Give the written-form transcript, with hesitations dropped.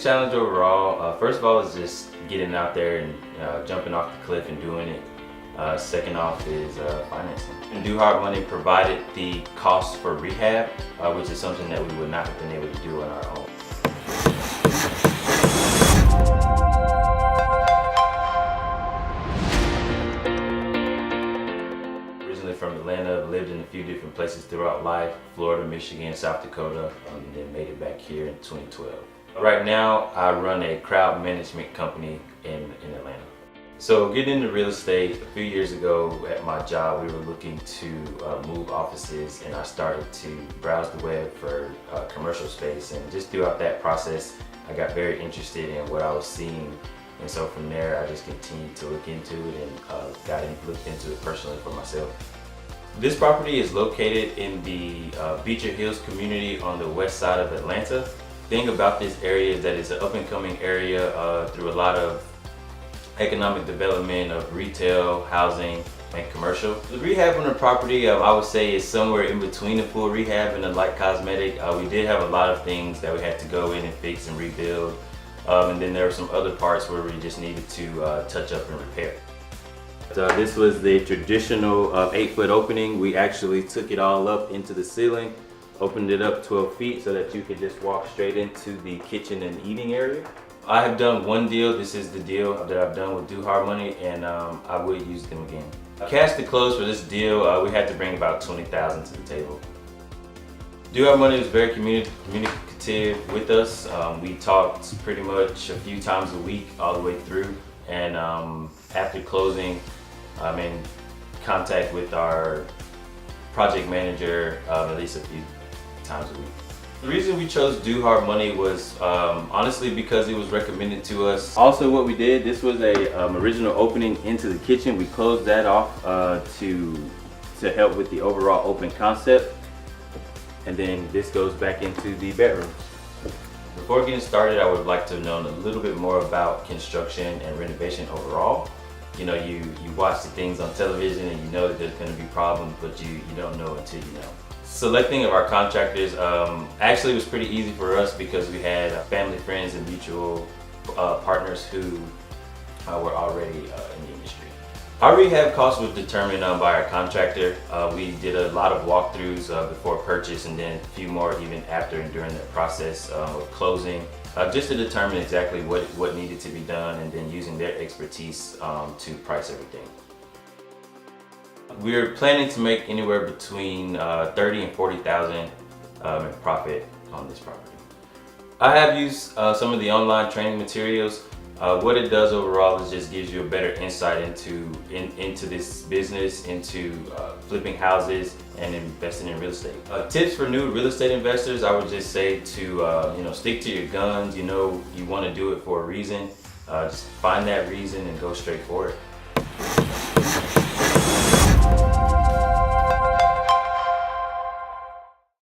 biggest challenge overall, first of all, is just getting out there and jumping off the cliff and doing it. Second off is financing. And Do Hard Money provided the cost for rehab, which is something that we would not have been able to do on our own. Originally from Atlanta, lived in a few different places throughout life, Florida, Michigan, South Dakota, and then made it back here in 2012. Right now, I run a crowd management company in Atlanta. So getting into real estate, a few years ago at my job, we were looking to move offices, and I started to browse the web for commercial space. And just throughout that process, I got very interested in what I was seeing. And so from there, I just continued to look into it and looked into it personally for myself. This property is located in the Beecher Hills community on the west side of Atlanta. The thing about this area is that it's an up-and-coming area through a lot of economic development of retail, housing, and commercial. The rehab on the property, I would say, is somewhere in between a full rehab and a light cosmetic. We did have a lot of things that we had to go in and fix and rebuild. And then there were some other parts where we just needed to touch up and repair. This was the traditional 8-foot opening. We actually took it all up into the ceiling, opened it up 12 feet so that you could just walk straight into the kitchen and eating area. I have done one deal. This is the deal that I've done with Do Hard Money, and I would use them again. Cash to close for this deal, we had to bring about $20,000 to the table. Do Hard Money was very communicative with us. We talked pretty much a few times a week all the way through, and after closing, I'm in contact with our project manager at least a few times a week. The reason we chose Do Hard Money was honestly because it was recommended to us. Also, what we did, this was a original opening into the kitchen. We closed that off to help with the overall open concept. And then this goes back into the bedrooms. Before getting started, I would like to know a little bit more about construction and renovation overall. You know, you watch the things on television and you know that there's going to be problems, but you don't know until you know. Selecting of our contractors actually was pretty easy for us because we had family, friends, and mutual partners who were already in the industry. Our rehab cost was determined by our contractor. We did a lot of walkthroughs before purchase, and then a few more even after and during that process of closing, just to determine exactly what needed to be done, and then using their expertise to price everything. We're planning to make anywhere between $30,000 and $40,000 in profit on this property. I have used some of the online training materials. What it does overall is just gives you a better insight into this business, into flipping houses and investing in real estate. Tips for new real estate investors, I would just say to stick to your guns. You know you want to do it for a reason. Just find that reason and go straight for it.